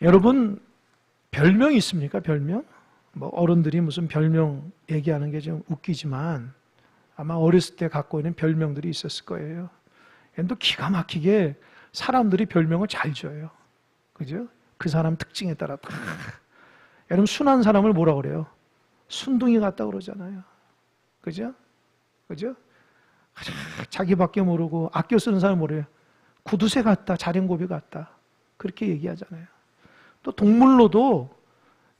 여러분, 별명이 있습니까? 별명? 뭐 어른들이 무슨 별명 얘기하는 게 좀 웃기지만 아마 어렸을 때 갖고 있는 별명들이 있었을 거예요. 또 기가 막히게 사람들이 별명을 잘 줘요. 그죠? 그 사람 특징에 따라 다. 여러분, 순한 사람을 뭐라 그래요? 순둥이 같다 그러잖아요. 그죠? 그죠? 자기밖에 모르고 아껴 쓰는 사람 뭐래요? 구두쇠 같다, 자린고비 같다. 그렇게 얘기하잖아요. 또 동물로도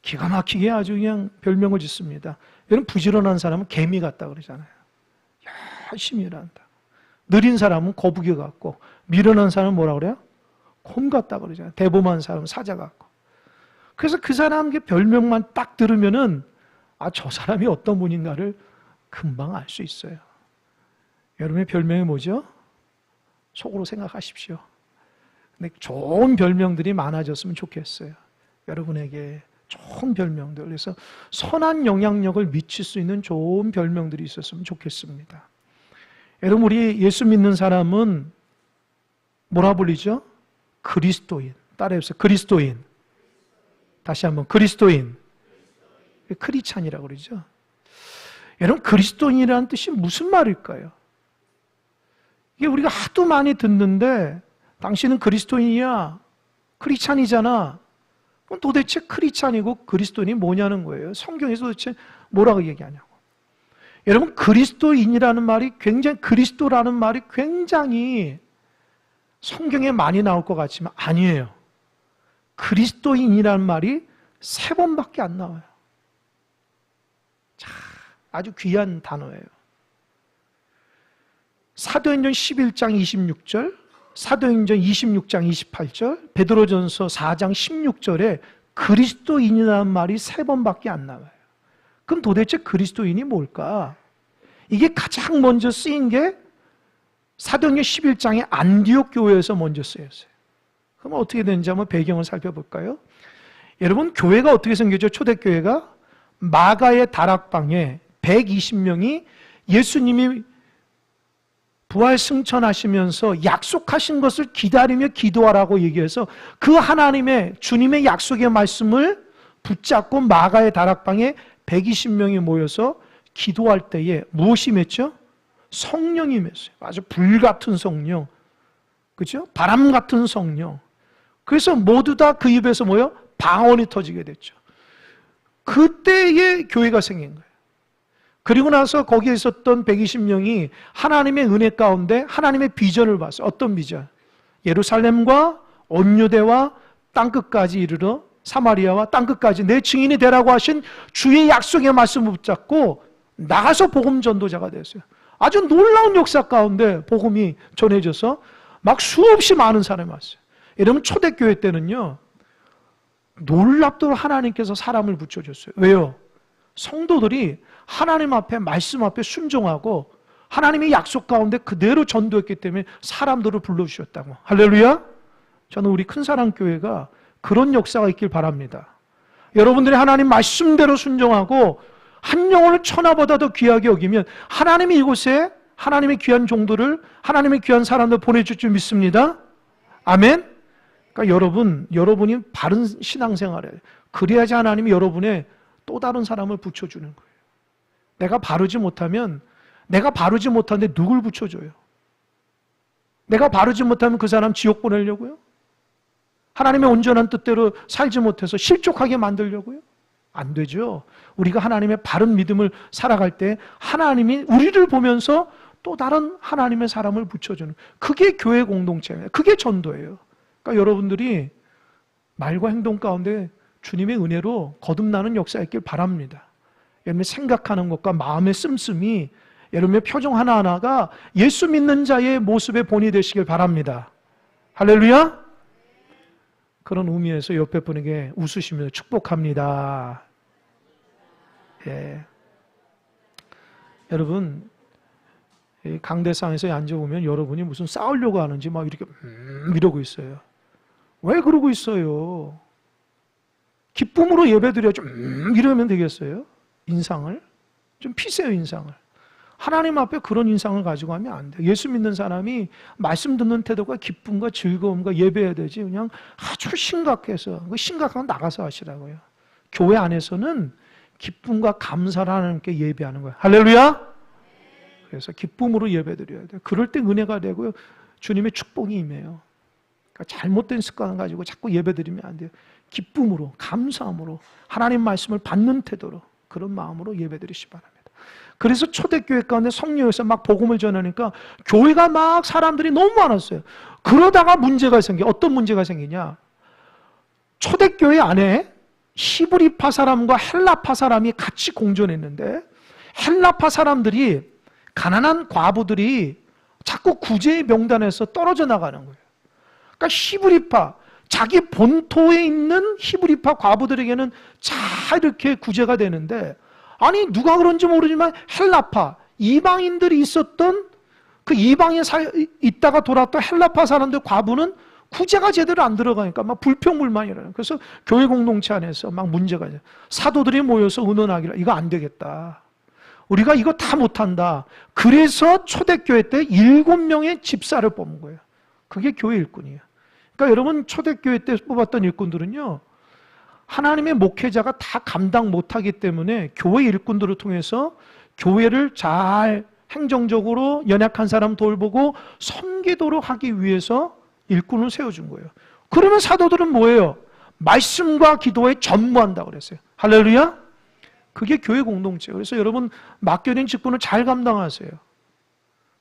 기가 막히게 아주 그냥 별명을 짓습니다. 여러분, 부지런한 사람은 개미 같다 그러잖아요. 열심히 일한다. 느린 사람은 거북이 같고, 미련한 사람은 뭐라 그래요? 곰 같다 그러잖아요. 대범한 사람은 사자 같고. 그래서 그 사람의 별명만 딱 들으면은 저 사람이 어떤 분인가를 금방 알 수 있어요. 여러분의 별명이 뭐죠? 속으로 생각하십시오. 근데 좋은 별명들이 많아졌으면 좋겠어요. 여러분에게 좋은 별명들, 그래서 선한 영향력을 미칠 수 있는 좋은 별명들이 있었으면 좋겠습니다. 여러분, 우리 예수 믿는 사람은 뭐라 불리죠? 그리스도인. 따라해보세요. 그리스도인. 다시 한번, 그리스도인. 크리찬이라고 그러죠. 여러분, 그리스도인이라는 뜻이 무슨 말일까요? 이게 우리가 하도 많이 듣는데, 당신은 그리스도인이야, 크리찬이잖아. 그럼 도대체 크리찬이고 그리스도인이 뭐냐는 거예요. 성경에서 도대체 뭐라고 얘기하냐고. 여러분, 그리스도인이라는 말이 굉장히, 그리스도라는 말이 굉장히 성경에 많이 나올 것 같지만 아니에요. 그리스도인이라는 말이 3번밖에 안 나와요. 자, 아주 귀한 단어예요. 사도행전 11장 26절, 사도행전 26장 28절, 베드로전서 4장 16절에 그리스도인이라는 말이 3번밖에 안 나와요. 그럼 도대체 그리스도인이 뭘까? 이게 가장 먼저 쓰인 게 사도행전 11장의 안디옥 교회에서 먼저 쓰였어요. 그럼 어떻게 되는지 한번 배경을 살펴볼까요? 여러분, 교회가 어떻게 생겼죠? 초대교회가 마가의 다락방에 120명이 예수님이 부활 승천하시면서 약속하신 것을 기다리며 기도하라고 얘기해서 그 하나님의, 주님의 약속의 말씀을 붙잡고 마가의 다락방에 120명이 모여서 기도할 때에 무엇이 맺죠? 성령이 맺어요. 아주 불같은 성령. 그죠? 바람 같은 성령. 그래서 모두 다 그 입에서 뭐요? 방언이 터지게 됐죠. 그때의 교회가 생긴 거예요. 그리고 나서 거기에 있었던 120명이 하나님의 은혜 가운데 하나님의 비전을 봤어요. 어떤 비전? 예루살렘과 온 유대와 땅끝까지 이르러 사마리아와 땅끝까지 내 증인이 되라고 하신 주의 약속의 말씀을 붙잡고 나가서 복음 전도자가 됐어요. 아주 놀라운 역사 가운데 복음이 전해져서 막 수없이 많은 사람이 왔어요. 여러분, 초대교회 때는요, 놀랍도록 하나님께서 사람을 붙여줬어요. 왜요? 성도들이 하나님 앞에, 말씀 앞에 순종하고 하나님의 약속 가운데 그대로 전도했기 때문에 사람들을 불러주셨다고. 할렐루야. 저는 우리 큰사랑교회가 그런 역사가 있길 바랍니다. 여러분들이 하나님 말씀대로 순종하고 한 영혼을 천하보다 더 귀하게 여기면 하나님이 이곳에 하나님의 귀한 종들을, 하나님의 귀한 사람들 보내줄 줄 믿습니다. 아멘. 그러니까 여러분이 바른 신앙생활을 해요. 그래야지 하나님이 여러분의 또 다른 사람을 붙여주는 거예요. 내가 바르지 못하면, 내가 바르지 못하는데 누굴 붙여줘요? 내가 바르지 못하면 그 사람 지옥 보내려고요? 하나님의 온전한 뜻대로 살지 못해서 실족하게 만들려고요? 안 되죠. 우리가 하나님의 바른 믿음을 살아갈 때 하나님이 우리를 보면서 또 다른 하나님의 사람을 붙여주는, 그게 교회 공동체예요. 그게 전도예요. 그러니까 여러분들이 말과 행동 가운데 주님의 은혜로 거듭나는 역사가 있길 바랍니다. 여러분의 생각하는 것과 마음의 씀씀이, 여러분의 표정 하나하나가 예수 믿는 자의 모습의 본이 되시길 바랍니다. 할렐루야. 그런 의미에서 옆에 분에게 웃으시면서 축복합니다. 예. 여러분, 강대상에서 앉아보면 여러분이 무슨 싸우려고 하는지 막 이렇게 이러고 있어요. 왜 그러고 있어요? 기쁨으로 예배드려 좀 이러면 되겠어요? 인상을 좀 피세요. 인상을. 하나님 앞에 그런 인상을 가지고 하면 안 돼요. 예수 믿는 사람이 말씀 듣는 태도가 기쁨과 즐거움과 예배해야 되지, 그냥 아주 심각해서, 그 심각하면 나가서 하시라고요. 교회 안에서는 기쁨과 감사를 하나님께 예배하는 거예요. 할렐루야! 그래서 기쁨으로 예배드려야 돼요. 그럴 때 은혜가 되고요, 주님의 축복이 임해요. 그러니까 잘못된 습관을 가지고 자꾸 예배드리면 안 돼요. 기쁨으로, 감사함으로, 하나님 말씀을 받는 태도로, 그런 마음으로 예배드리시 바랍니다. 그래서 초대교회 가운데 성령에서 막 복음을 전하니까 교회가 막 사람들이 너무 많았어요. 그러다가 문제가 생겨. 어떤 문제가 생기냐? 초대교회 안에 히브리파 사람과 헬라파 사람이 같이 공존했는데, 헬라파 사람들이, 가난한 과부들이 자꾸 구제의 명단에서 떨어져 나가는 거예요. 그러니까 히브리파, 자기 본토에 있는 히브리파 과부들에게는 잘 이렇게 구제가 되는데, 아니 누가 그런지 모르지만 헬라파, 이방인들이 있었던 그 이방에 있다가 돌아왔던 헬라파 사람들 과부는 구제가 제대로 안 들어가니까 막 불평불만이 일어나요. 그래서 교회 공동체 안에서 막 문제가 있어요. 사도들이 모여서 의논하기로, 이거 안 되겠다, 우리가 이거 다 못한다. 그래서 초대교회 때 7명의 집사를 뽑은 거예요. 그게 교회 일꾼이에요. 그러니까 여러분, 초대교회 때 뽑았던 일꾼들은요, 하나님의 목회자가 다 감당 못하기 때문에 교회 일꾼들을 통해서 교회를 잘 행정적으로 연약한 사람 돌보고 섬기도록 하기 위해서 일꾼을 세워준 거예요. 그러면 사도들은 뭐예요? 말씀과 기도에 전무한다고 그랬어요. 할렐루야? 그게 교회 공동체예요. 그래서 여러분, 맡겨진 직분을 잘 감당하세요.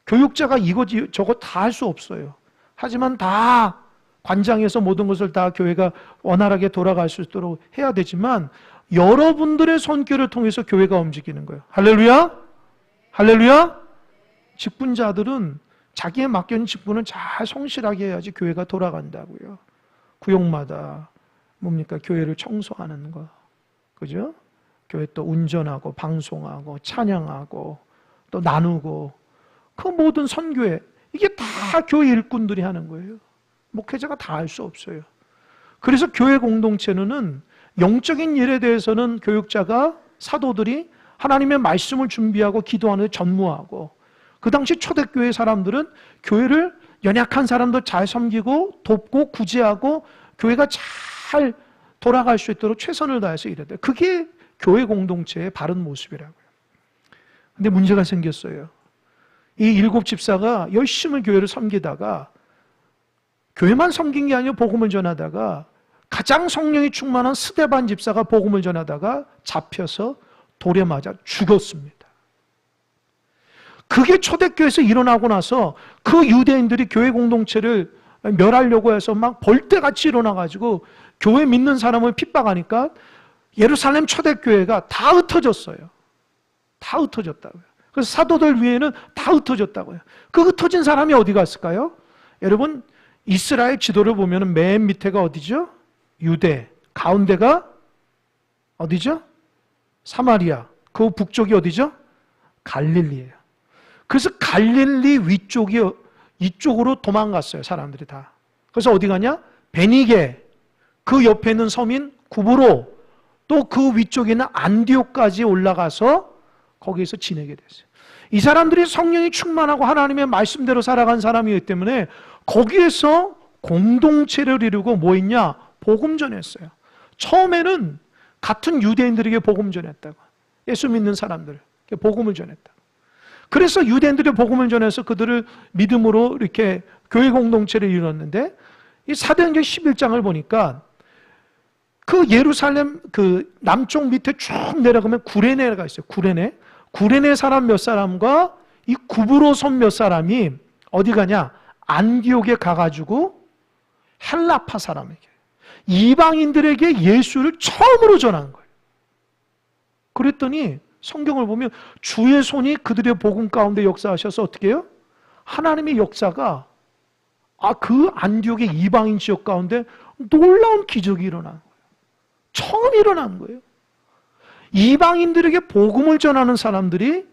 교육자가 이거 저거 다 할 수 없어요. 하지만 다 관장에서 모든 것을 다 교회가 원활하게 돌아갈 수 있도록 해야 되지만, 여러분들의 손길을 통해서 교회가 움직이는 거예요. 할렐루야? 할렐루야? 직분자들은 자기의 맡겨진 직분을 잘 성실하게 해야지 교회가 돌아간다고요. 구역마다 뭡니까? 교회를 청소하는 거, 그죠? 교회 또 운전하고 방송하고 찬양하고 또 나누고, 그 모든 선교회, 이게 다 교회 일꾼들이 하는 거예요. 목회자가 다 할 수 없어요. 그래서 교회 공동체는 영적인 일에 대해서는 교육자가, 사도들이 하나님의 말씀을 준비하고 기도하는 데 전무하고, 그 당시 초대교회 사람들은 교회를 연약한 사람들 잘 섬기고 돕고 구제하고 교회가 잘 돌아갈 수 있도록 최선을 다해서 일해야 돼요. 그게 교회 공동체의 바른 모습이라고요. 근데 문제가 생겼어요. 이 7 집사가 열심히 교회를 섬기다가, 교회만 섬긴 게 아니라 복음을 전하다가, 가장 성령이 충만한 스데반 집사가 복음을 전하다가 잡혀서 돌에 맞아 죽었습니다. 그게 초대교회에서 일어나고 나서 그 유대인들이 교회 공동체를 멸하려고 해서 막 벌떼같이 일어나가지고 교회 믿는 사람을 핍박하니까 예루살렘 초대교회가 다 흩어졌어요. 다 흩어졌다고요. 그래서 사도들 위에는 다 흩어졌다고요. 그 흩어진 사람이 어디 갔을까요? 여러분, 이스라엘 지도를 보면 맨 밑에가 어디죠? 유대. 가운데가 어디죠? 사마리아. 그 북쪽이 어디죠? 갈릴리예요. 그래서 갈릴리 위쪽이 이쪽으로 도망갔어요, 사람들이 다. 그래서 어디 가냐? 베니게, 그 옆에 있는 섬인 구브로, 또 그 위쪽에 있는 안디옥까지 올라가서 거기에서 지내게 됐어요. 이 사람들이 성령이 충만하고 하나님의 말씀대로 살아간 사람이기 때문에 거기에서 공동체를 이루고 뭐 있냐? 복음 전했어요. 처음에는 같은 유대인들에게 복음 전했다고. 예수 믿는 사람들, 복음을 전했다. 그래서 유대인들의 복음을 전해서 그들을 믿음으로 이렇게 교회 공동체를 이뤘는데, 이 사도행전 11장을 보니까 그 예루살렘 그 남쪽 밑에 쭉 내려가면 구레네가 있어요. 구레네 사람 몇 사람과 이 구브로 섬 몇 사람이 어디 가냐? 안디옥에 가가지고 헬라파 사람에게, 이방인들에게 예수를 처음으로 전한 거예요. 그랬더니 성경을 보면 주의 손이 그들의 복음 가운데 역사하셔서 어떻게 해요? 하나님의 역사가 그 안디옥의 이방인 지역 가운데 놀라운 기적이 일어난 거예요. 처음 일어난 거예요. 이방인들에게 복음을 전하는 사람들이,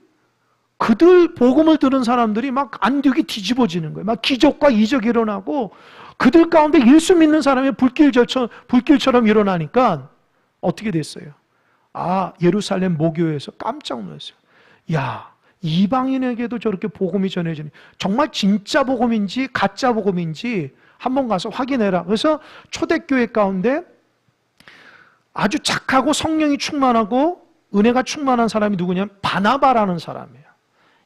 그들 복음을 들은 사람들이 막 안디옥이 뒤집어지는 거예요. 막 기적과 이적이 일어나고, 그들 가운데 예수 믿는 사람이 불길처럼 일어나니까 어떻게 됐어요? 예루살렘 모교회에서 깜짝 놀랐어요. 야, 이방인에게도 저렇게 복음이 전해지는, 정말 진짜 복음인지 가짜 복음인지 한번 가서 확인해라. 그래서 초대교회 가운데 아주 착하고 성령이 충만하고 은혜가 충만한 사람이 누구냐면 바나바라는 사람이에요.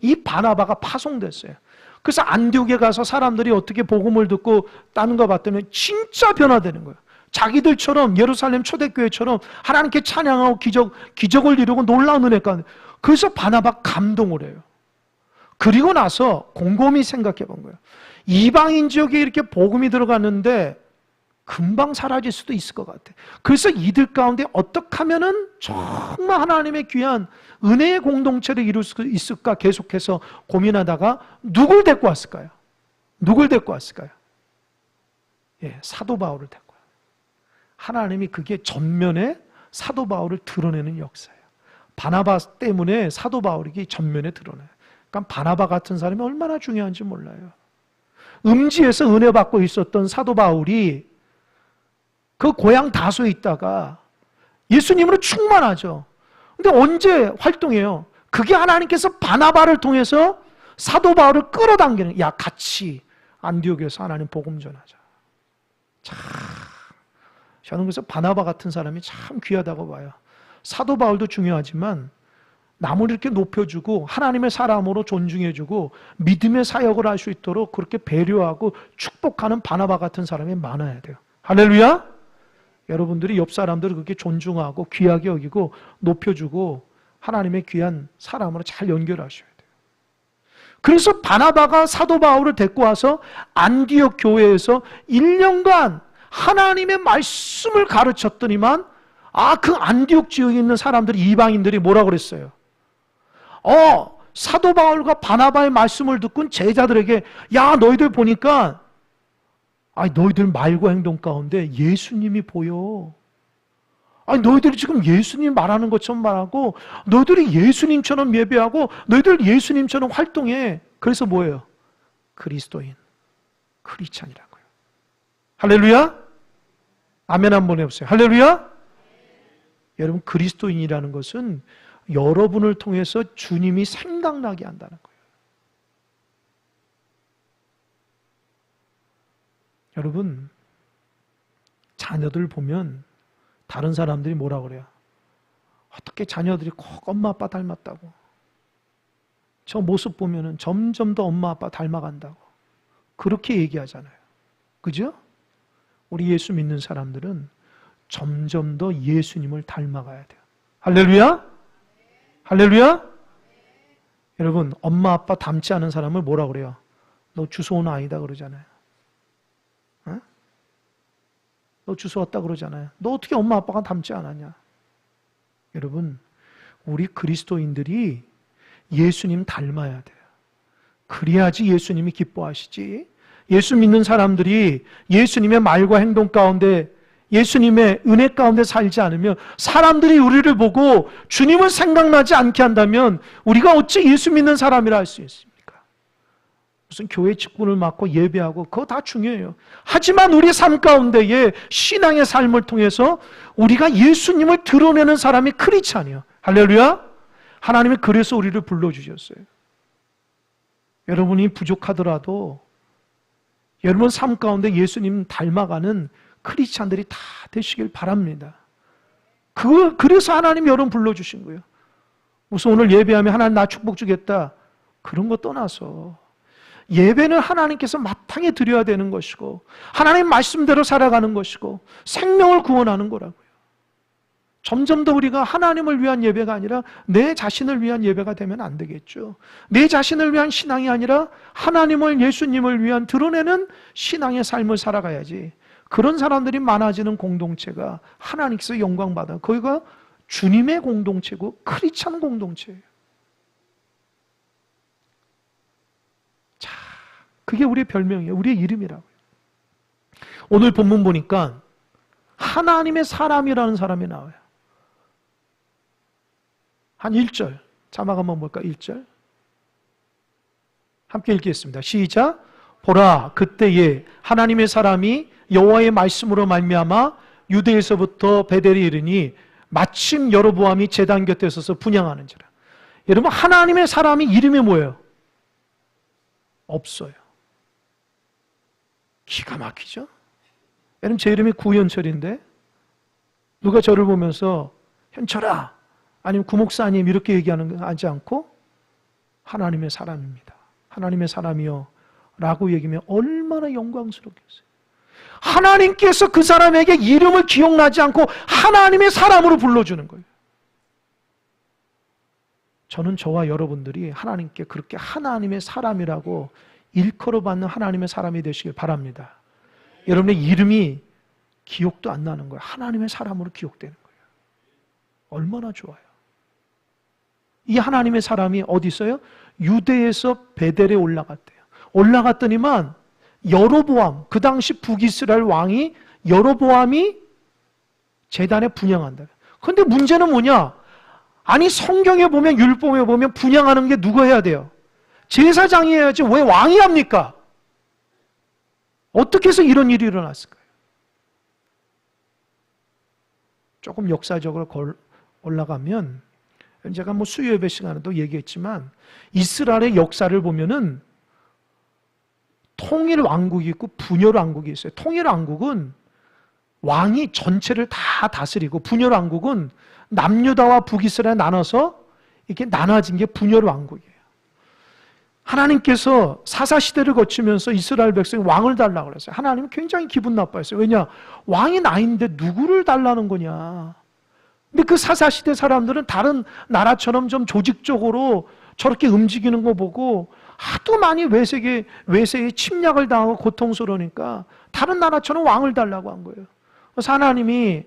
이 바나바가 파송됐어요. 그래서 안디옥에 가서 사람들이 어떻게 복음을 듣고 따는 거 봤더니 진짜 변화되는 거예요. 자기들처럼 예루살렘 초대교회처럼 하나님께 찬양하고 기적을 이루고 놀라운 은혜가. 그래서 바나바 감동을 해요. 그리고 나서 곰곰이 생각해 본 거예요. 이방인 지역에 이렇게 복음이 들어갔는데 금방 사라질 수도 있을 것 같아. 그래서 이들 가운데 어떻게 하면은 정말 하나님의 귀한 은혜의 공동체를 이룰 수 있을까 계속해서 고민하다가 누굴 데리고 왔을까요? 누굴 데리고 왔을까요? 예, 사도 바울을 데리고 와요. 하나님이 그게 전면에 사도 바울을 드러내는 역사예요. 바나바 때문에 사도 바울이 전면에 드러나요. 그러니까 바나바 같은 사람이 얼마나 중요한지 몰라요. 음지에서 은혜 받고 있었던 사도 바울이 그 고향 다소에 있다가 예수님으로 충만하죠. 근데 언제 활동해요? 그게 하나님께서 바나바를 통해서 사도 바울을 끌어당기는, 야, 같이 안디옥에서 하나님 복음 전하자. 참, 저는 그래서 바나바 같은 사람이 참 귀하다고 봐요. 사도 바울도 중요하지만 남을 이렇게 높여주고 하나님의 사람으로 존중해주고 믿음의 사역을 할 수 있도록 그렇게 배려하고 축복하는 바나바 같은 사람이 많아야 돼요. 할렐루야! 여러분들이 옆 사람들을 그렇게 존중하고 귀하게 여기고 높여주고 하나님의 귀한 사람으로 잘 연결하셔야 돼요. 그래서 바나바가 사도 바울을 데리고 와서 안디옥 교회에서 1년간 하나님의 말씀을 가르쳤더니만 그 안디옥 지역에 있는 사람들이, 이방인들이 뭐라고 그랬어요? 사도 바울과 바나바의 말씀을 듣고 제자들에게, 야, 너희들 보니까 너희들 말과 행동 가운데 예수님이 보여. 너희들이 지금 예수님 말하는 것처럼 말하고 너희들이 예수님처럼 예배하고 너희들 예수님처럼 활동해. 그래서 뭐예요? 그리스도인, 크리스찬이라고요. 할렐루야? 아멘 한번 해보세요. 할렐루야? 여러분, 그리스도인이라는 것은 여러분을 통해서 주님이 생각나게 한다는 거예요. 여러분, 자녀들 보면 다른 사람들이 뭐라 그래요? 어떻게 자녀들이 꼭 엄마 아빠 닮았다고. 저 모습 보면은 점점 더 엄마 아빠 닮아간다고. 그렇게 얘기하잖아요. 그죠? 우리 예수 믿는 사람들은 점점 더 예수님을 닮아가야 돼요. 할렐루야? 할렐루야? 여러분, 엄마 아빠 닮지 않은 사람을 뭐라 그래요? 너 주워온 아이다 그러잖아요. 너 주워왔다 그러잖아요. 너 어떻게 엄마 아빠가 닮지 않았냐? 여러분, 우리 그리스도인들이 예수님 닮아야 돼요. 그래야지 예수님이 기뻐하시지. 예수 믿는 사람들이 예수님의 말과 행동 가운데, 예수님의 은혜 가운데 살지 않으면, 사람들이 우리를 보고 주님을 생각나지 않게 한다면 우리가 어찌 예수 믿는 사람이라 할 수 있습니까? 무슨 교회 직분을 맡고 예배하고 그거 다 중요해요. 하지만 우리 삶 가운데에 신앙의 삶을 통해서 우리가 예수님을 드러내는 사람이 크리스찬이에요. 할렐루야! 하나님이 그래서 우리를 불러주셨어요. 여러분이 부족하더라도 여러분 삶 가운데 예수님 닮아가는 크리스찬들이 다 되시길 바랍니다. 그래서 하나님이 여러분 불러주신 거예요. 무슨 오늘 예배하면 하나님 나 축복 주겠다, 그런 거 떠나서 예배는 하나님께서 마땅히 드려야 되는 것이고 하나님 말씀대로 살아가는 것이고 생명을 구원하는 거라고요. 점점 더 우리가 하나님을 위한 예배가 아니라 내 자신을 위한 예배가 되면 안 되겠죠. 내 자신을 위한 신앙이 아니라 하나님을, 예수님을 위한 드러내는 신앙의 삶을 살아가야지. 그런 사람들이 많아지는 공동체가 하나님께서 영광받아요. 거기가 주님의 공동체고 크리스찬 공동체예요. 자, 그게 우리의 별명이에요. 우리의 이름이라고요. 오늘 본문 보니까 하나님의 사람이라는 사람이 나와요. 한 1절, 자막 한번 볼까요? 1절 함께 읽겠습니다. 시작. 보라, 그때에 하나님의 사람이 여호와의 말씀으로 말미암아 유대에서부터 베델에 이르니 마침 여로보암이 제단 곁에 서서 분향하는지라. 여러분, 하나님의 사람이 이름이 뭐예요? 없어요. 기가 막히죠? 여러분, 제 이름이 구현철인데 누가 저를 보면서 현철아 아니면 구목사님 이렇게 얘기하는 거 하지 않고 하나님의 사람입니다. 하나님의 사람이요 라고 얘기하면 얼마나 영광스럽겠어요. 하나님께서 그 사람에게 이름을 기억나지 않고 하나님의 사람으로 불러주는 거예요. 저는 저와 여러분들이 하나님께 그렇게 하나님의 사람이라고 일컬어 받는 하나님의 사람이 되시길 바랍니다. 여러분의 이름이 기억도 안 나는 거예요. 하나님의 사람으로 기억되는 거예요. 얼마나 좋아요. 이 하나님의 사람이 어디 있어요? 유대에서 베델에 올라갔대요. 올라갔더니만 여로보암, 그 당시 북이스라엘 왕이 여로보암이 제단에 분향한다. 그런데 문제는 뭐냐? 아니 성경에 보면 율법에 보면 분향하는 게 누가 해야 돼요? 제사장이 해야지 왜 왕이 합니까? 어떻게 해서 이런 일이 일어났을까요? 조금 역사적으로 올라가면 제가 뭐 수요 예배 시간에도 얘기했지만 이스라엘의 역사를 보면은 통일 왕국이 있고 분열 왕국이 있어요. 통일 왕국은 왕이 전체를 다 다스리고 분열 왕국은 남유다와 북이스라엘 나눠서 이렇게 나눠진 게 분열 왕국이에요. 하나님께서 사사시대를 거치면서 이스라엘 백성이 왕을 달라고 그랬어요. 하나님은 굉장히 기분 나빠했어요. 왜냐? 왕이 나인데 누구를 달라는 거냐. 근데 그 사사시대 사람들은 다른 나라처럼 좀 조직적으로 저렇게 움직이는 거 보고 하도 많이 외세에 침략을 당하고 고통스러우니까 다른 나라처럼 왕을 달라고 한 거예요. 그래서 하나님이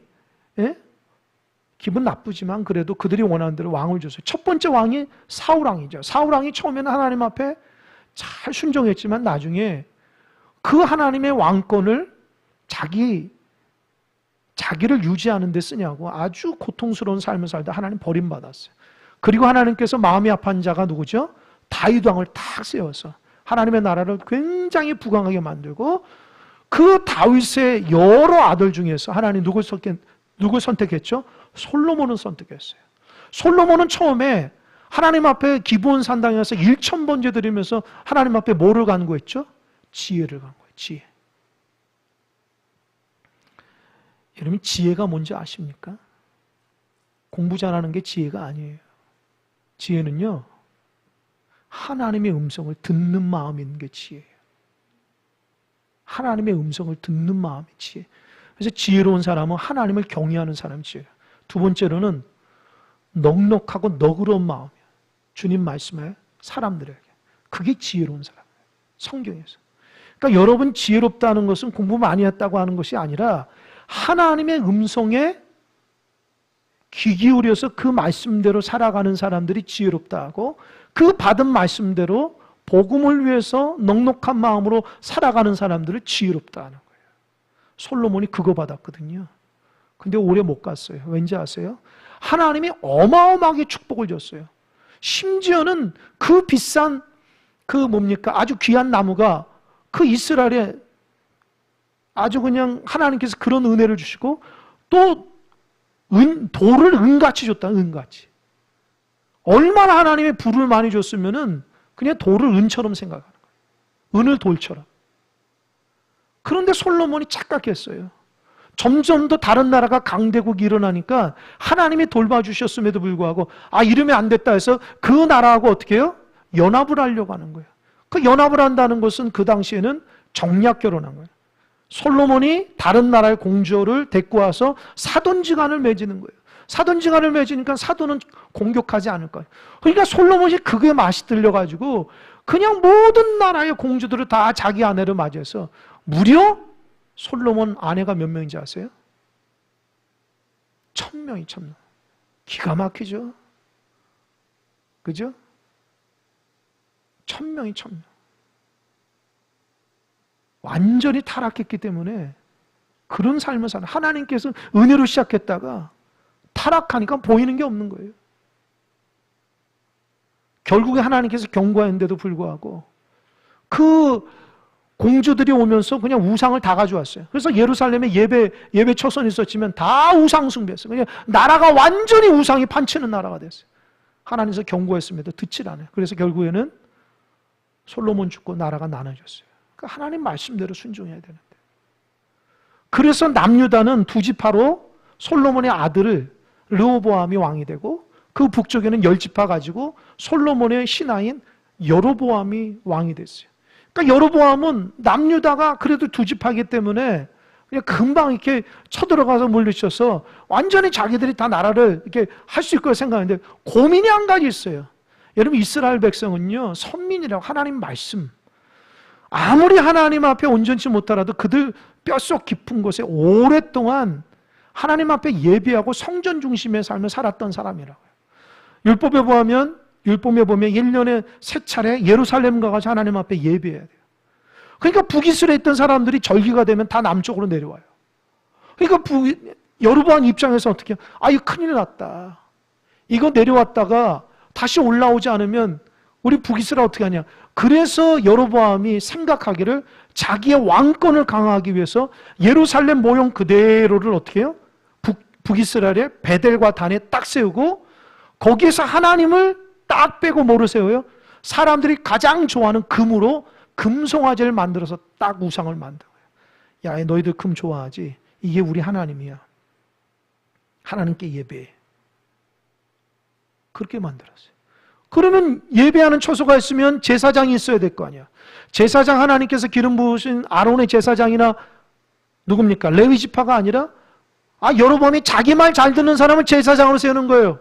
기분 나쁘지만 그래도 그들이 원하는 대로 왕을 줬어요. 첫 번째 왕이 사울왕이죠. 사울왕이 처음에는 하나님 앞에 잘 순종했지만 나중에 그 하나님의 왕권을 자기를 유지하는 데 쓰냐고 아주 고통스러운 삶을 살다 하나님 버림받았어요. 그리고 하나님께서 마음이 아픈 자가 누구죠? 다윗 왕을 탁 세워서 하나님의 나라를 굉장히 부강하게 만들고 그 다윗의 여러 아들 중에서 하나님 누굴 선택했죠? 솔로몬을 선택했어요. 솔로몬은 처음에 하나님 앞에 기브온 산당에 가서 1,000번째 드리면서 하나님 앞에 뭐를 간구했죠? 지혜를 간구해요. 지혜. 여러분 지혜가 뭔지 아십니까? 공부 잘하는 게 지혜가 아니에요. 지혜는요 하나님의 음성을 듣는 마음이 있는 게 지혜예요. 하나님의 음성을 듣는 마음이 지혜. 그래서 지혜로운 사람은 하나님을 경외하는 사람이 지혜예요. 두 번째로는 넉넉하고 너그러운 마음이에요. 주님 말씀에 사람들에게. 그게 지혜로운 사람이에요. 성경에서. 그러니까 여러분 지혜롭다는 것은 공부 많이 했다고 하는 것이 아니라 하나님의 음성에 귀 기울여서 그 말씀대로 살아가는 사람들이 지혜롭다 하고 그 받은 말씀대로 복음을 위해서 넉넉한 마음으로 살아가는 사람들을 지혜롭다 하는 거예요. 솔로몬이 그거 받았거든요. 근데 오래 못 갔어요. 왠지 아세요? 하나님이 어마어마하게 축복을 줬어요. 심지어는 그 비싼 아주 귀한 나무가 그 이스라엘에 아주 그냥 하나님께서 그런 은혜를 주시고 또 돌을 은같이 줬다. 은같이. 얼마나 하나님의 불을 많이 줬으면은 그냥 돌을 은처럼 생각하는 거예요. 은을 돌처럼. 그런데 솔로몬이 착각했어요. 점점 더 다른 나라가 강대국이 일어나니까 하나님이 돌봐주셨음에도 불구하고 이러면 안 됐다 해서 그 나라하고 어떻게 해요? 연합을 하려고 하는 거예요. 그 연합을 한다는 것은 그 당시에는 정략 결혼한 거예요. 솔로몬이 다른 나라의 공주를 데리고 와서 사돈지간을 맺는 거예요. 사돈지간을 맺으니까 사돈은 공격하지 않을 거예요. 그러니까 솔로몬이 그게 맛이 들려가지고 그냥 모든 나라의 공주들을 다 자기 아내로 맞이해서 무려 솔로몬 아내가 몇 명인지 아세요? 1,000명이 1,000명. 기가 막히죠? 그죠? 1,000명이 1,000명. 완전히 타락했기 때문에 그런 삶을 사는 하나님께서 은혜로 시작했다가 타락하니까 보이는 게 없는 거예요. 결국에 하나님께서 경고했는데도 불구하고 그 공주들이 오면서 그냥 우상을 다 가져왔어요. 그래서 예루살렘에 예배 초선이 있었지만 다 우상 숭배했어요. 그냥 나라가 완전히 우상이 판치는 나라가 됐어요. 하나님께서 경고했음에도 듣질 않아요. 그래서 결국에는 솔로몬 죽고 나라가 나눠졌어요. 그러니까 하나님 말씀대로 순종해야 되는데. 그래서 남유다는 두 지파로 솔로몬의 아들을 르호보암이 왕이 되고 그 북쪽에는 10지파 가지고 솔로몬의 신하인 여로보암이 왕이 됐어요. 그러니까 여로보암은 남유다가 그래도 두 지파이기 때문에 그냥 금방 이렇게 쳐들어가서 물리쳐서 완전히 자기들이 다 나라를 이렇게 할 수 있을 거라 생각하는데 고민이 한 가지 있어요. 여러분 이스라엘 백성은요 선민이라고 하나님 말씀 아무리 하나님 앞에 온전치 못하라도 그들 뼛속 깊은 곳에 오랫동안 하나님 앞에 예배하고 성전 중심의 삶을 살았던 사람이라고요. 율법에 보면 1년에 3차례 예루살렘 가서 하나님 앞에 예배해야 돼요. 그러니까 북이스라엘에 있던 사람들이 절기가 되면 다 남쪽으로 내려와요. 그러니까 여로보암 입장에서 어떻게 해요? 아, 이거 큰일 났다. 이거 내려왔다가 다시 올라오지 않으면 우리 북이스라엘 어떻게 하냐. 그래서 여로보암이 생각하기를 자기의 왕권을 강화하기 위해서 예루살렘 모형 그대로를 어떻게 해요? 북이스라엘의 베델과 단에 딱 세우고 거기에서 하나님을 딱 빼고 뭐로 세워요? 사람들이 가장 좋아하는 금으로 금송아지를 만들어서 딱 우상을 만들어요. 야, 너희들 금 좋아하지? 이게 우리 하나님이야. 하나님께 예배해. 그렇게 만들었어요. 그러면 예배하는 처소가 있으면 제사장이 있어야 될 거 아니야. 제사장 하나님께서 기름 부으신 아론의 제사장이나 누굽니까? 레위 지파가 아니라 여로보암이 자기 말 잘 듣는 사람을 제사장으로 세우는 거예요.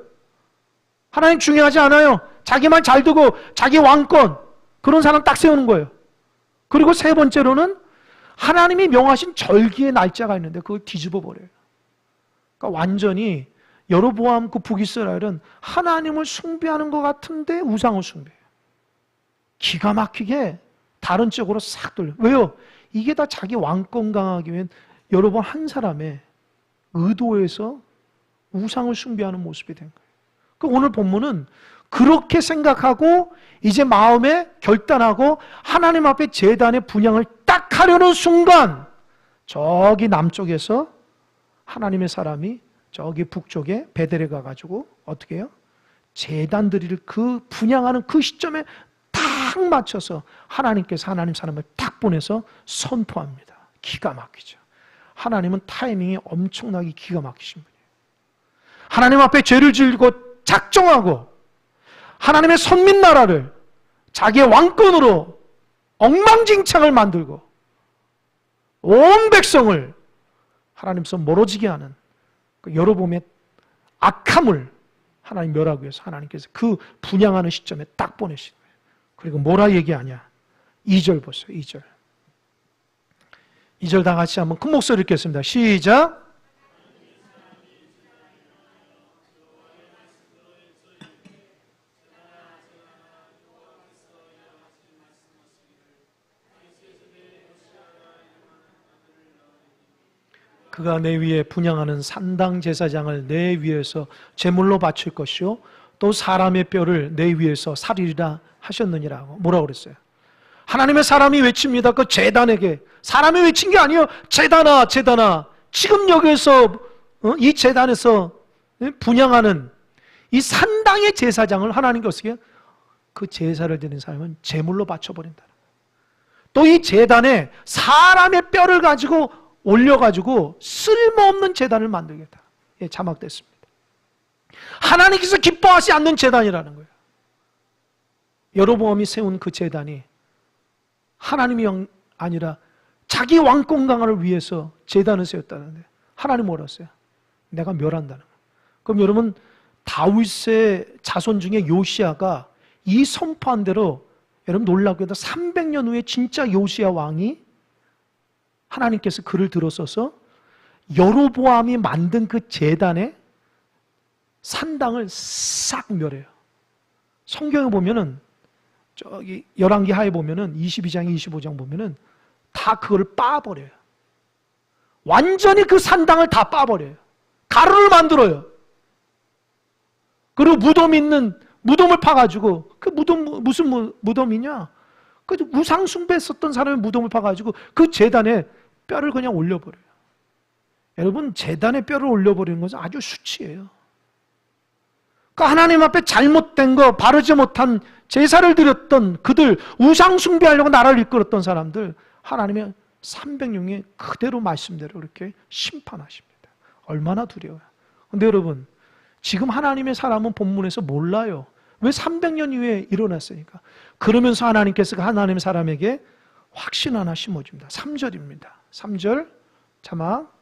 하나님 중요하지 않아요. 자기 말 잘 듣고 자기 왕권 그런 사람 딱 세우는 거예요. 그리고 세 번째로는 하나님이 명하신 절기의 날짜가 있는데 그걸 뒤집어 버려요. 그러니까 완전히 여로보암 그 북이스라엘은 하나님을 숭배하는 것 같은데 우상을 숭배해요. 기가 막히게 다른 쪽으로 싹 돌려요. 왜요? 이게 다 자기 왕권 강하기 위한 여로보암 한 사람의 의도에서 우상을 숭배하는 모습이 된 거예요. 그러니까 오늘 본문은 그렇게 생각하고 이제 마음에 결단하고 하나님 앞에 제단의 분향을 딱 하려는 순간 저기 남쪽에서 하나님의 사람이 저기 북쪽에 베델에 가가지고 어떻게 해요? 제단 드릴 그 분향하는 그 시점에 딱 맞춰서 하나님께서 하나님 사람을 딱 보내서 선포합니다. 기가 막히죠. 하나님은 타이밍이 엄청나게 기가 막히신 분이에요. 하나님 앞에 죄를 지고 작정하고 하나님의 선민 나라를 자기의 왕권으로 엉망진창을 만들고 온 백성을 하나님께서 멀어지게 하는 그 여로보암의 악함을 하나님 멸하기 위해서 하나님께서 그 분향하는 시점에 딱 보내신 거예요. 그리고 뭐라 얘기하냐? 2절 보세요. 2절. 2절 다 같이 한번 큰 목소리 읽겠습니다. 시작. 그가 내 위에 분향하는 산당 제사장을 내 위에서 제물로 바칠 것이요 또 사람의 뼈를 내 위에서 살리리라 하셨느니라고 뭐라고 그랬어요? 하나님의 사람이 외칩니다. 그 제단에게 사람이 외친 게 아니에요. 제단아 제단아 지금 여기에서 이 제단에서 분향하는 이 산당의 제사장을 하나님께 어떻게 해요? 그 제사를 드리는 사람은 제물로 바쳐버린다. 또 이 제단에 사람의 뼈를 가지고 올려가지고 쓸모없는 제단을 만들겠다. 예, 자막됐습니다. 하나님께서 기뻐하지 않는 제단이라는 거예요. 여로보암이 세운 그 제단이 하나님이 아니라 자기 왕권 강화를 위해서 제단을 세웠다는데 하나님 뭐라 했어요? 내가 멸한다는 거예요. 그럼 여러분 다윗의 자손 중에 요시야가 이 선포한 대로 여러분 놀랍게도 300년 후에 진짜 요시야 왕이 하나님께서 그를 들어서서 여로보암이 만든 그 제단의 산당을 싹 멸해요. 성경에 보면은 저기 열왕기 하에 보면은 22장 25장 보면은 다 그걸 빠버려요. 완전히 그 산당을 다 빠버려요. 가루를 만들어요. 그리고 무덤 있는 무덤을 파가지고 그 무덤 무슨 무덤이냐? 그 우상 숭배했었던 사람의 무덤을 파가지고 그 제단에 뼈를 그냥 올려버려요. 여러분 제단에 뼈를 올려버리는 것은 아주 수치예요. 그 하나님 앞에 잘못된 거, 바르지 못한 제사를 드렸던 그들, 우상 숭배하려고 나라를 이끌었던 사람들, 하나님의 300명이 그대로 말씀대로 그렇게 심판하십니다. 얼마나 두려워요. 근데 여러분, 지금 하나님의 사람은 본문에서 몰라요. 왜 300년 이후에 일어났으니까. 그러면서 하나님께서 하나님의 사람에게 확신 하나 심어줍니다. 3절입니다. 3절 자막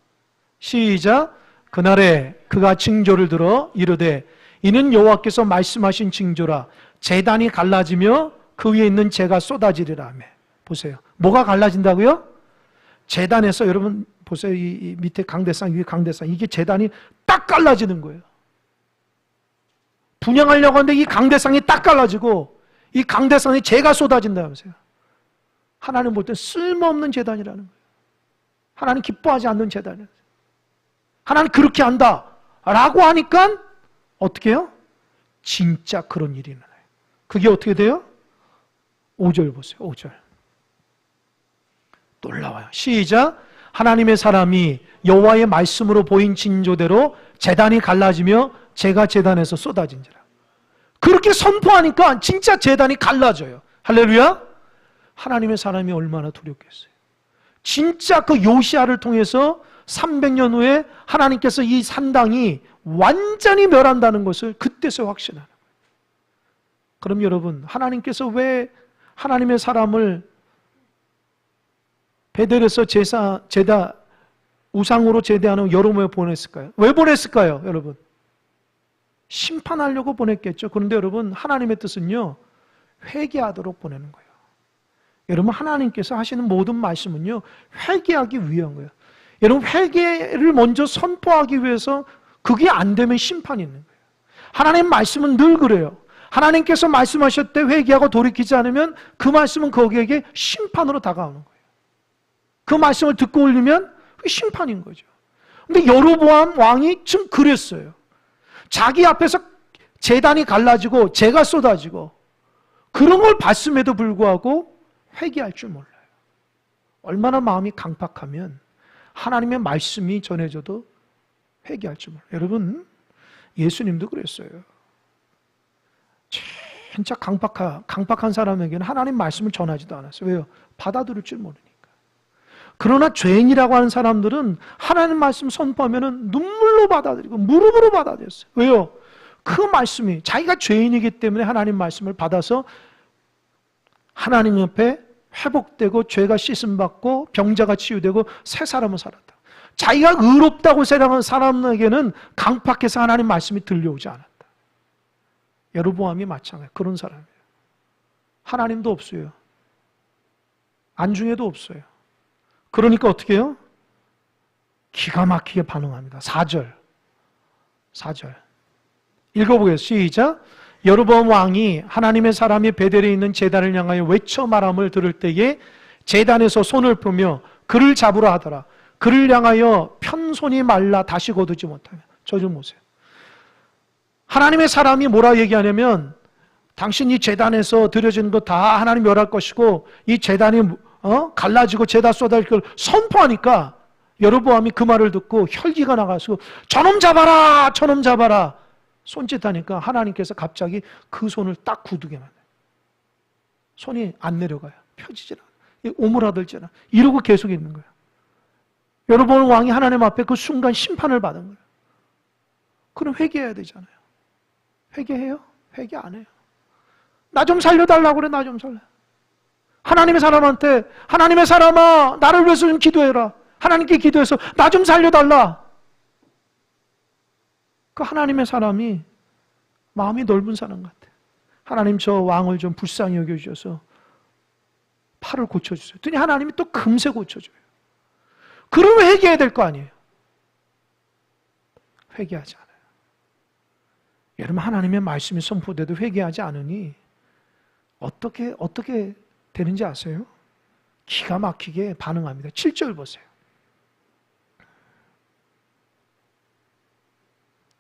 시작. 그날에 그가 징조를 들어 이르되 이는 여호와께서 말씀하신 징조라. 제단이 갈라지며 그 위에 있는 재가 쏟아지리라 하며. 보세요. 뭐가 갈라진다고요? 제단에서 여러분 보세요. 이 밑에 강대상 위에 강대상, 이게 제단이 딱 갈라지는 거예요. 분양하려고 하는데 이 강대상이 딱 갈라지고 이 강대상에 재가 쏟아진다면서요. 하나님 볼 때 쓸모없는 제단이라는 거예요. 하나님 기뻐하지 않는 제단이에요. 하나님 그렇게 한다 라고 하니까 어떻게 해요? 진짜 그런 일이 일어나요. 그게 어떻게 돼요? 5절 보세요. 5절 놀라워요. 시작. 하나님의 사람이 여호와의 말씀으로 보인 징조대로 제단이 갈라지며 재가 제단에서 쏟아진지라. 그렇게 선포하니까 진짜 제단이 갈라져요. 할렐루야. 하나님의 사람이 얼마나 두렵겠어요. 진짜 그 요시아를 통해서 300년 후에 하나님께서 이 산당이 완전히 멸한다는 것을 그때서 확신하는 거예요. 그럼 여러분, 하나님께서 왜 하나님의 사람을 베델에서 제다 우상으로 제대하는 여름에 보냈을까요? 왜 보냈을까요, 여러분? 심판하려고 보냈겠죠. 그런데 여러분, 하나님의 뜻은요, 회개하도록 보내는 거예요. 여러분, 하나님께서 하시는 모든 말씀은요, 회개하기 위한 거예요. 여러분, 회개를 먼저 선포하기 위해서 그게 안 되면 심판이 있는 거예요. 하나님 말씀은 늘 그래요. 하나님께서 말씀하실 때 회개하고 돌이키지 않으면 그 말씀은 거기에게 심판으로 다가오는 거예요. 그 말씀을 듣고 올리면 그게 심판인 거죠. 근데 여로보암 왕이 좀 그랬어요. 자기 앞에서 제단이 갈라지고 재가 쏟아지고 그런 걸 봤음에도 불구하고 회개할 줄 몰라요. 얼마나 마음이 강팍하면 하나님의 말씀이 전해져도 회개할 줄 몰라요. 여러분, 예수님도 그랬어요. 진짜 강팍한 사람에게는 하나님 말씀을 전하지도 않았어요. 왜요? 받아들일 줄 모르니까. 그러나 죄인이라고 하는 사람들은 하나님 말씀 선포하면 눈물로 받아들이고 무릎으로 받아들였어요. 왜요? 그 말씀이 자기가 죄인이기 때문에 하나님 말씀을 받아서 하나님 옆에 회복되고 죄가 씻음받고 병자가 치유되고 새 사람을 살았다. 자기가 의롭다고 생각하는 사람에게는 강팍해서 하나님 말씀이 들려오지 않았다. 여로보암이 마찬가지예요. 그런 사람이에요. 하나님도 없어요. 안중에도 없어요. 그러니까 어떻게 해요? 기가 막히게 반응합니다. 4절 읽어보겠습니다. 시작. 여로보암 왕이 하나님의 사람이 베델에 있는 제단을 향하여 외쳐 말함을 들을 때에 제단에서 손을 펴며 그를 잡으라 하더라. 그를 향하여 편손이 말라 다시 거두지 못하며. 저 좀 보세요. 하나님의 사람이 뭐라 얘기하냐면 당신이 제단에서 드려진 거 다 하나님 멸할 것이고 이 제단이 갈라지고 제다 쏟아질 걸 선포하니까 여로보암이 그 말을 듣고 혈기가 나가서 저놈 잡아라 저놈 잡아라 손짓하니까 하나님께서 갑자기 그 손을 딱 굳게 만들어요. 손이 안 내려가요. 펴지질 않아요. 오므라들지 않아요. 이러고 계속 있는 거예요. 여로보암 왕이 하나님 앞에 그 순간 심판을 받은 거예요. 그럼 회개해야 되잖아요. 회개해요? 회개 안 해요. 나 좀 살려달라고 그래. 나 좀 살려. 하나님의 사람한테 하나님의 사람아 나를 위해서 좀 기도해라. 하나님께 기도해서 나 좀 살려달라. 그 하나님의 사람이 마음이 넓은 사람 같아. 하나님 저 왕을 좀 불쌍히 여겨주셔서 팔을 고쳐주세요. 그랬더니 하나님이 또 금세 고쳐줘요. 그러면 회개해야 될 거 아니에요. 회개하지 않아요. 여러분 하나님의 말씀이 선포돼도 회개하지 않으니 어떻게 되는지 아세요? 기가 막히게 반응합니다. 7절 보세요.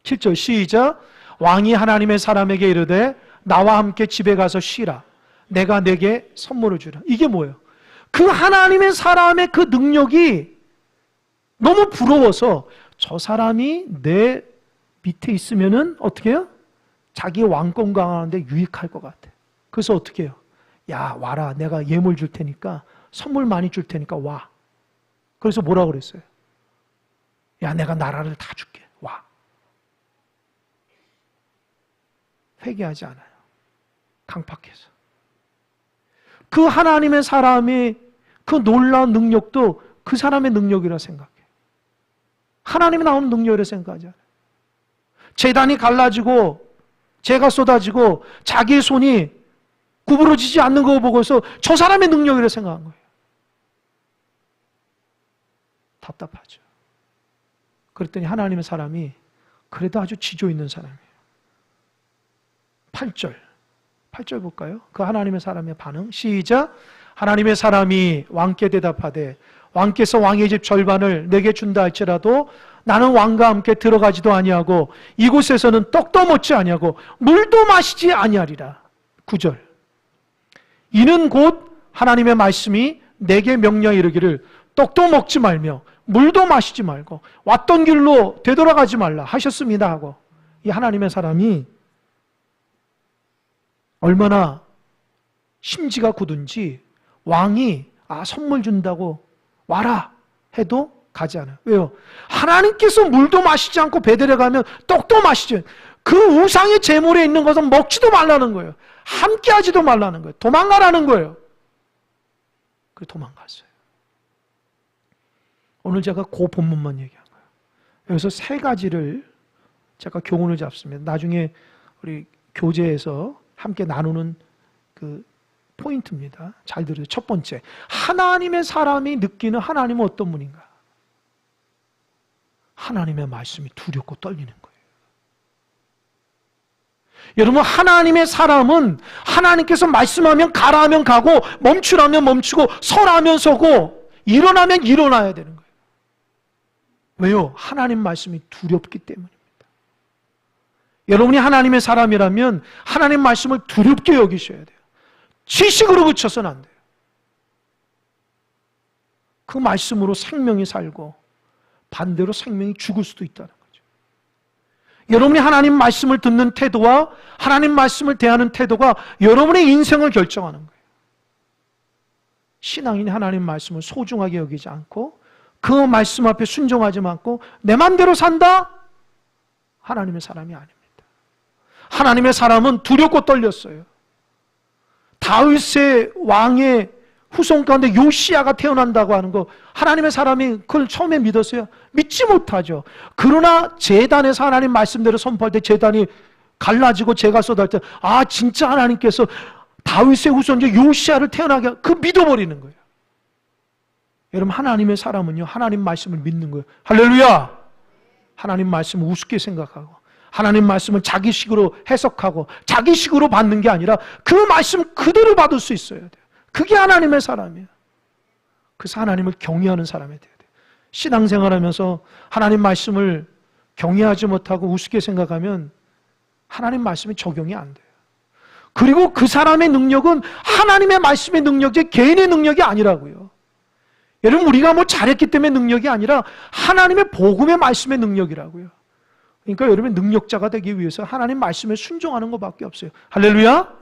7절 시작. 왕이 하나님의 사람에게 이르되 나와 함께 집에 가서 쉬라. 내가 내게 선물을 주라. 이게 뭐예요? 그 하나님의 사람의 그 능력이 너무 부러워서 저 사람이 내 밑에 있으면은 어떻게 해요? 자기 왕권 강화하는데 유익할 것 같아. 그래서 어떻게 해요? 야, 와라. 내가 예물 줄 테니까, 선물 많이 줄 테니까 와. 그래서 뭐라고 그랬어요? 야, 내가 나라를 다 줄게. 와. 회개하지 않아요. 강팍해서. 그 하나님의 사람의 그 놀라운 능력도 그 사람의 능력이라 생각해. 하나님이 나오는 능력이라 생각하지 않아요. 제단이 갈라지고 재가 쏟아지고 자기의 손이 구부러지지 않는 거 보고서 저 사람의 능력이라 생각한 거예요. 답답하죠. 그랬더니 하나님의 사람이 그래도 아주 지조 있는 사람이에요. 8절 볼까요? 그 하나님의 사람의 반응. 시작. 하나님의 사람이 왕께 대답하되 왕께서 왕의 집 절반을 내게 준다 할지라도 나는 왕과 함께 들어가지도 아니하고 이곳에서는 떡도 먹지 아니하고 물도 마시지 아니하리라. 9절. 이는 곧 하나님의 말씀이 내게 명령하여 이르기를 떡도 먹지 말며 물도 마시지 말고 왔던 길로 되돌아가지 말라 하셨습니다 하고, 이 하나님의 사람이 얼마나 심지가 굳은지 왕이 선물 준다고 와라 해도 가지 않아요. 왜요? 하나님께서 물도 마시지 않고 베델에 가면 떡도 마시지, 그 우상의 제물에 있는 것은 먹지도 말라는 거예요. 함께 하지도 말라는 거예요. 도망가라는 거예요. 그래서 도망갔어요. 오늘 제가 그 본문만 얘기한 거예요. 여기서 세 가지를 제가 교훈을 잡습니다. 나중에 우리 교재에서 함께 나누는 그 포인트입니다. 잘 들으세요. 첫 번째, 하나님의 사람이 느끼는 하나님은 어떤 분인가? 하나님의 말씀이 두렵고 떨리는 거예요. 여러분, 하나님의 사람은 하나님께서 말씀하면 가라 하면 가고 멈추라면 멈추고 서라면 서고 일어나면 일어나야 되는 거예요. 왜요? 하나님 말씀이 두렵기 때문입니다. 여러분이 하나님의 사람이라면 하나님 말씀을 두렵게 여기셔야 돼요. 지식으로 붙여서는 안 돼요. 그 말씀으로 생명이 살고 반대로 생명이 죽을 수도 있다는 거죠. 여러분이 하나님 말씀을 듣는 태도와 하나님 말씀을 대하는 태도가 여러분의 인생을 결정하는 거예요. 신앙인이 하나님 말씀을 소중하게 여기지 않고 그 말씀 앞에 순종하지 않고 내 마음대로 산다? 하나님의 사람이 아닙니다. 하나님의 사람은 두렵고 떨렸어요. 다윗의 왕의 후손 가운데 요시야가 태어난다고 하는 거 하나님의 사람이 그걸 처음에 믿었어요? 믿지 못하죠. 그러나 제단에서 하나님 말씀대로 선포할 때 제단이 갈라지고 재가 쏟아질 때 진짜 하나님께서 다윗의 후손자 요시야를 태어나게 그 믿어버리는 거예요. 여러분, 하나님의 사람은요 하나님 말씀을 믿는 거예요. 할렐루야. 하나님 말씀을 우습게 생각하고 하나님 말씀을 자기식으로 해석하고 자기식으로 받는 게 아니라 그 말씀 그대로 받을 수 있어야 돼요. 그게 하나님의 사람이에요. 그래서 하나님을 경외하는 사람이 돼야 돼요. 신앙생활하면서 하나님 말씀을 경외하지 못하고 우습게 생각하면 하나님 말씀이 적용이 안 돼요. 그리고 그 사람의 능력은 하나님의 말씀의 능력이지 개인의 능력이 아니라고요. 여러분, 우리가 뭐 잘했기 때문에 능력이 아니라 하나님의 복음의 말씀의 능력이라고요. 그러니까 여러분, 능력자가 되기 위해서 하나님 말씀에 순종하는 것밖에 없어요. 할렐루야.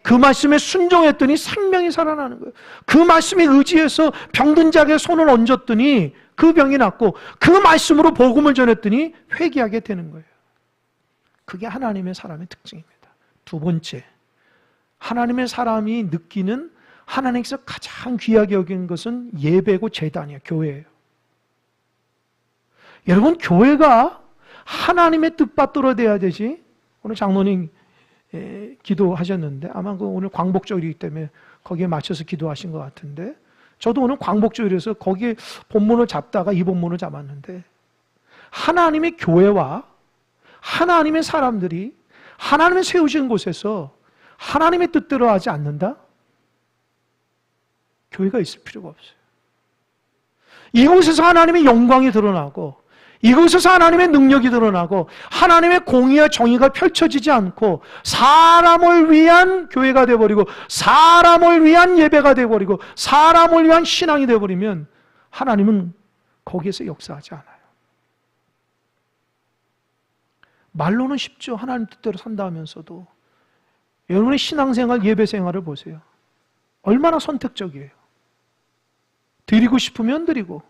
그 말씀에 순종했더니 생명이 살아나는 거예요. 그 말씀에 의지해서 병든 자에게 손을 얹었더니 그 병이 낫고 그 말씀으로 복음을 전했더니 회개하게 되는 거예요. 그게 하나님의 사람의 특징입니다. 두 번째, 하나님의 사람이 느끼는 하나님께서 가장 귀하게 여기는 것은 예배고 제단이에요. 교회예요. 여러분, 교회가 하나님의 뜻받들어 돼야 되지. 오늘 장로님 기도하셨는데 아마 오늘 광복절이기 때문에 거기에 맞춰서 기도하신 것 같은데, 저도 오늘 광복절이라서 거기에 본문을 잡다가 이 본문을 잡았는데, 하나님의 교회와 하나님의 사람들이 하나님의 세우신 곳에서 하나님의 뜻대로 하지 않는다? 교회가 있을 필요가 없어요. 이곳에서 하나님의 영광이 드러나고 이곳에서 하나님의 능력이 드러나고 하나님의 공의와 정의가 펼쳐지지 않고 사람을 위한 교회가 되어버리고 사람을 위한 예배가 되어버리고 사람을 위한 신앙이 되어버리면 하나님은 거기에서 역사하지 않아요. 말로는 쉽죠. 하나님 뜻대로 산다 하면서도. 여러분의 신앙생활, 예배생활을 보세요. 얼마나 선택적이에요. 드리고 싶으면 드리고,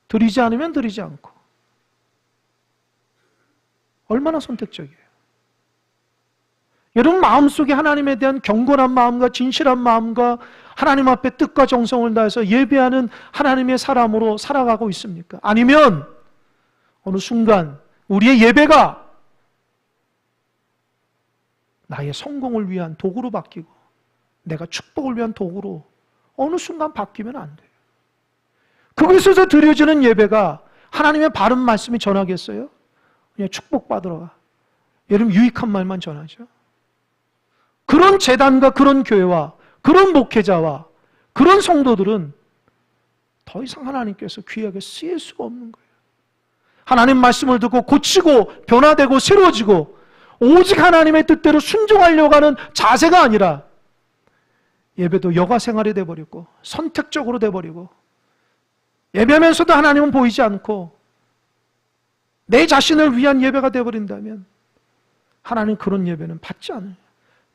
드리지 않으면 드리지 않고. 얼마나 선택적이에요. 여러분 마음속에 하나님에 대한 경건한 마음과 진실한 마음과 하나님 앞에 뜻과 정성을 다해서 예배하는 하나님의 사람으로 살아가고 있습니까? 아니면 어느 순간 우리의 예배가 나의 성공을 위한 도구로 바뀌고 내가 축복을 위한 도구로 어느 순간 바뀌면 안 돼요. 그곳에서 드려지는 예배가 하나님의 바른 말씀이 전하겠어요? 그냥 축복받으러 가. 여러분 유익한 말만 전하죠. 그런 재단과 그런 교회와 그런 목회자와 그런 성도들은 더 이상 하나님께서 귀하게 쓰일 수가 없는 거예요. 하나님 말씀을 듣고 고치고 변화되고 새로워지고 오직 하나님의 뜻대로 순종하려고 하는 자세가 아니라 예배도 여가 생활이 돼버리고 선택적으로 돼버리고 예배하면서도 하나님은 보이지 않고 내 자신을 위한 예배가 돼버린다면 하나님 그런 예배는 받지 않아요.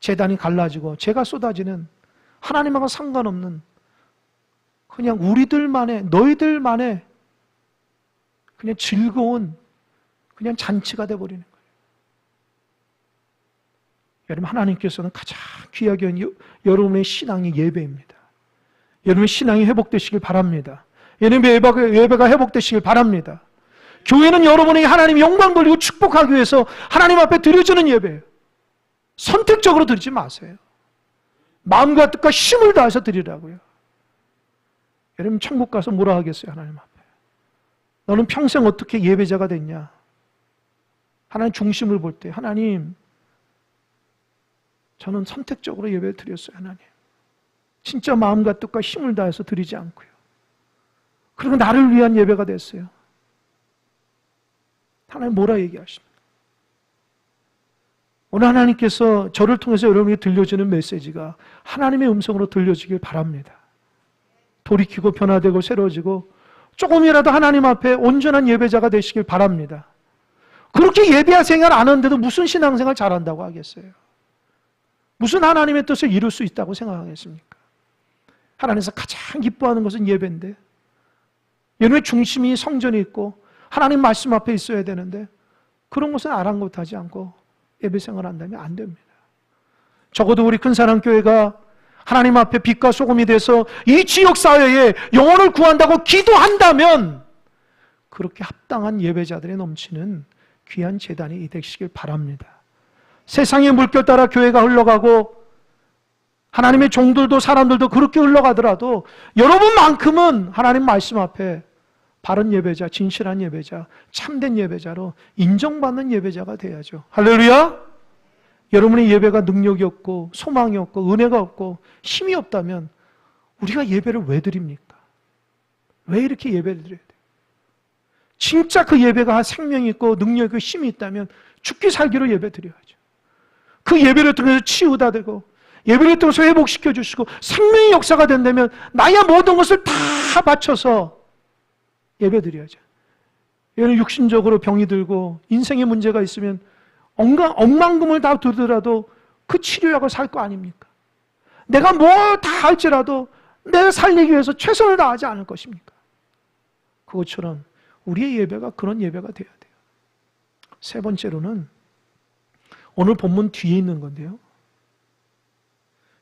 제단이 갈라지고 제가 쏟아지는 하나님하고 상관없는 그냥 우리들만의 너희들만의 그냥 즐거운 그냥 잔치가 돼버리는 거예요. 여러분 하나님께서는 가장 귀하게 한 여러분의 신앙이 예배입니다. 여러분의 신앙이 회복되시길 바랍니다. 여러분의 예배가 회복되시길 바랍니다. 교회는 여러분에게 하나님의 영광 돌리고 축복하기 위해서 하나님 앞에 드려지는 예배예요. 선택적으로 드리지 마세요. 마음과 뜻과 힘을 다해서 드리라고요. 여러분 천국 가서 뭐라 하겠어요? 하나님 앞에. 너는 평생 어떻게 예배자가 됐냐? 하나님 중심을 볼 때 하나님 저는 선택적으로 예배를 드렸어요. 하나님. 진짜 마음과 뜻과 힘을 다해서 드리지 않고요. 그리고 나를 위한 예배가 됐어요. 하나님 뭐라 얘기하십니까? 오늘 하나님께서 저를 통해서 여러분에게 들려주는 메시지가 하나님의 음성으로 들려지길 바랍니다. 돌이키고 변화되고 새로워지고 조금이라도 하나님 앞에 온전한 예배자가 되시길 바랍니다. 그렇게 예배 생활 안 하는데도 무슨 신앙생활 잘한다고 하겠어요? 무슨 하나님의 뜻을 이룰 수 있다고 생각하겠습니까? 하나님께서 가장 기뻐하는 것은 예배인데 여러분의 중심이 성전에 있고 하나님 말씀 앞에 있어야 되는데 그런 것은 아랑곳하지 않고 예배 생활 한다면 안 됩니다. 적어도 우리 큰사랑교회가 하나님 앞에 빛과 소금이 돼서 이 지역사회에 영혼을 구한다고 기도한다면 그렇게 합당한 예배자들이 넘치는 귀한 재단이 되시길 바랍니다. 세상의 물결 따라 교회가 흘러가고 하나님의 종들도 사람들도 그렇게 흘러가더라도 여러분만큼은 하나님 말씀 앞에 바른 예배자, 진실한 예배자, 참된 예배자로 인정받는 예배자가 돼야죠. 할렐루야! 여러분의 예배가 능력이 없고 소망이 없고 은혜가 없고 힘이 없다면 우리가 예배를 왜 드립니까? 왜 이렇게 예배를 드려야 돼요? 진짜 그 예배가 생명이 있고 능력이 있고 힘이 있다면 죽기 살기로 예배 드려야죠. 그 예배를 통해서 치유가 되고 예배를 통해서 회복시켜 주시고 생명의 역사가 된다면 나의 모든 것을 다 바쳐서 예배 드려야죠. 얘는 육신적으로 병이 들고 인생의 문제가 있으면 억만금을 다 두더라도 그 치료약을 살 거 아닙니까? 내가 뭘 다 할지라도 내가 살리기 위해서 최선을 다하지 않을 것입니까? 그것처럼 우리의 예배가 그런 예배가 돼야 돼요. 세 번째로는 오늘 본문 뒤에 있는 건데요.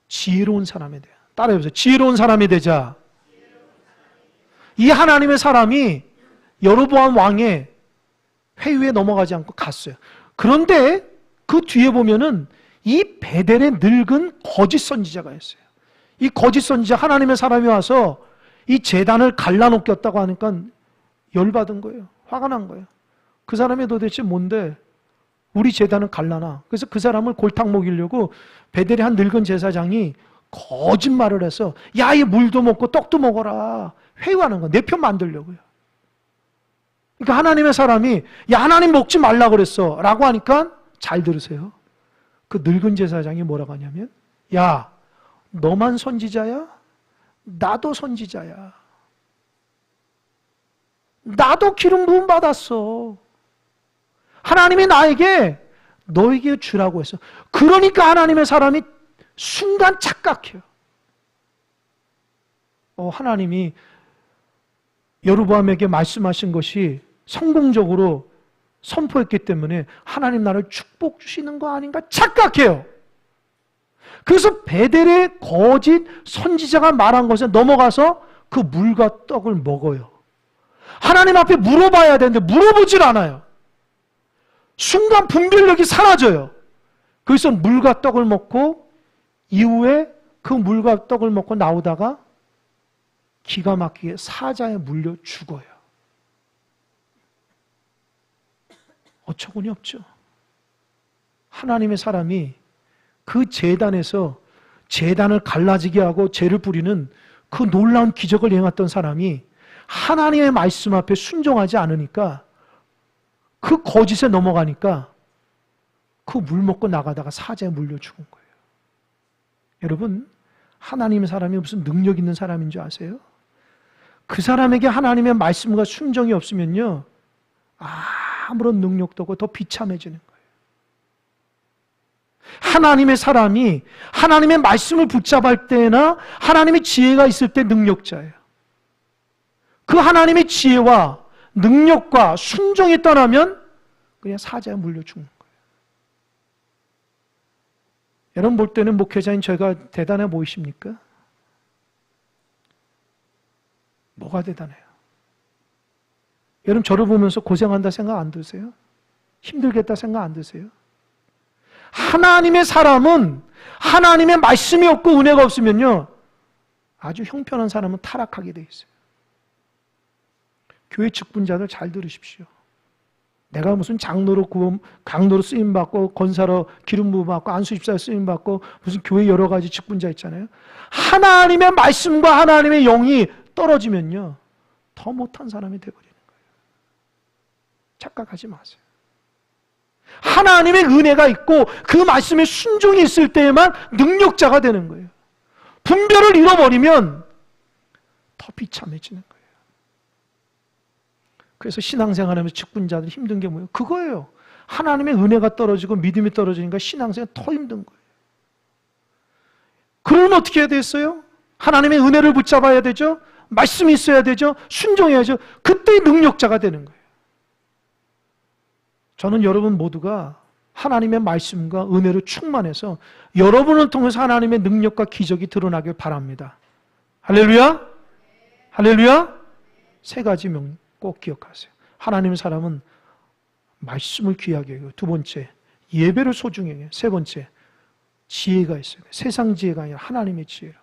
지혜로운 사람이 돼요. 따라해보세요. 지혜로운 사람이 되자. 이 하나님의 사람이 여로보암 왕의 회유에 넘어가지 않고 갔어요. 그런데 그 뒤에 보면은 이 베델의 늙은 거짓 선지자가 있어요. 이 거짓 선지자 하나님의 사람이 와서 이 제단을 갈라놓겠다고 하니까 열받은 거예요. 화가 난 거예요. 그 사람이 도대체 뭔데 우리 제단을 갈라놔. 그래서 그 사람을 골탕 먹이려고 베델의 한 늙은 제사장이 거짓말을 해서 야, 이 물도 먹고 떡도 먹어라. 회유하는 거야. 내 편 만들려고요. 그러니까 하나님의 사람이 야, 하나님 먹지 말라 그랬어 라고 하니까 잘 들으세요. 그 늙은 제사장이 뭐라고 하냐면 야, 너만 선지자야? 나도 선지자야. 나도 기름 부음 받았어. 하나님이 나에게 너에게 주라고 했어. 그러니까 하나님의 사람이 순간 착각해요. 하나님이 여로보암에게 말씀하신 것이 성공적으로 선포했기 때문에 하나님 나를 축복 주시는 거 아닌가 착각해요. 그래서 베델의 거짓 선지자가 말한 것에 넘어가서 그 물과 떡을 먹어요. 하나님 앞에 물어봐야 되는데 물어보질 않아요. 순간 분별력이 사라져요. 그래서 물과 떡을 먹고 이후에 그 물과 떡을 먹고 나오다가 기가 막히게 사자에 물려 죽어요. 어처구니 없죠. 하나님의 사람이 그 제단에서 제단을 갈라지게 하고 죄를 뿌리는 그 놀라운 기적을 행했던 사람이 하나님의 말씀 앞에 순종하지 않으니까 그 거짓에 넘어가니까 그 물 먹고 나가다가 사자에 물려 죽은 거예요. 여러분, 하나님의 사람이 무슨 능력 있는 사람인 줄 아세요? 그 사람에게 하나님의 말씀과 순종이 없으면요, 아무런 능력도 없고 더 비참해지는 거예요. 하나님의 사람이 하나님의 말씀을 붙잡을 때나 하나님의 지혜가 있을 때 능력자예요. 그 하나님의 지혜와 능력과 순종이 떠나면 그냥 사자에 물려 죽는 거예요. 여러분 볼 때는 목회자인 저희가 대단해 보이십니까? 뭐가 대단해요? 여러분 저를 보면서 고생한다 생각 안 드세요? 힘들겠다 생각 안 드세요? 하나님의 사람은 하나님의 말씀이 없고 은혜가 없으면요, 아주 형편한 사람은 타락하게 돼 있어요. 교회 직분자들 잘 들으십시오. 내가 무슨 장로로 강로로 쓰임받고 권사로 기름 부음받고 안수집사로 쓰임받고 무슨 교회 여러 가지 직분자 있잖아요. 하나님의 말씀과 하나님의 영이 떨어지면요, 더 못한 사람이 되어버리는 거예요. 착각하지 마세요. 하나님의 은혜가 있고 그 말씀에 순종이 있을 때에만 능력자가 되는 거예요. 분별을 잃어버리면 더 비참해지는 거예요. 그래서 신앙생활하면서 직분자들이 힘든 게 뭐예요? 그거예요. 하나님의 은혜가 떨어지고 믿음이 떨어지니까 신앙생활이 더 힘든 거예요. 그러면 어떻게 해야 되겠어요? 하나님의 은혜를 붙잡아야 되죠. 말씀이 있어야 되죠. 순종해야죠. 그때 능력자가 되는 거예요. 저는 여러분 모두가 하나님의 말씀과 은혜로 충만해서 여러분을 통해서 하나님의 능력과 기적이 드러나길 바랍니다. 할렐루야? 할렐루야? 세 가지 명 꼭 기억하세요. 하나님의 사람은 말씀을 귀하게 여기고, 두 번째, 예배를 소중히 여기고, 세 번째, 지혜가 있어요. 세상 지혜가 아니라 하나님의 지혜로.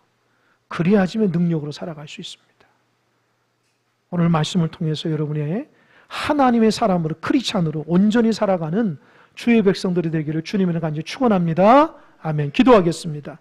그래야지만 능력으로 살아갈 수 있습니다. 오늘 말씀을 통해서 여러분의 하나님의 사람으로, 크리스찬으로 온전히 살아가는 주의 백성들이 되기를 주님의 간절히 축원합니다. 아멘. 기도하겠습니다.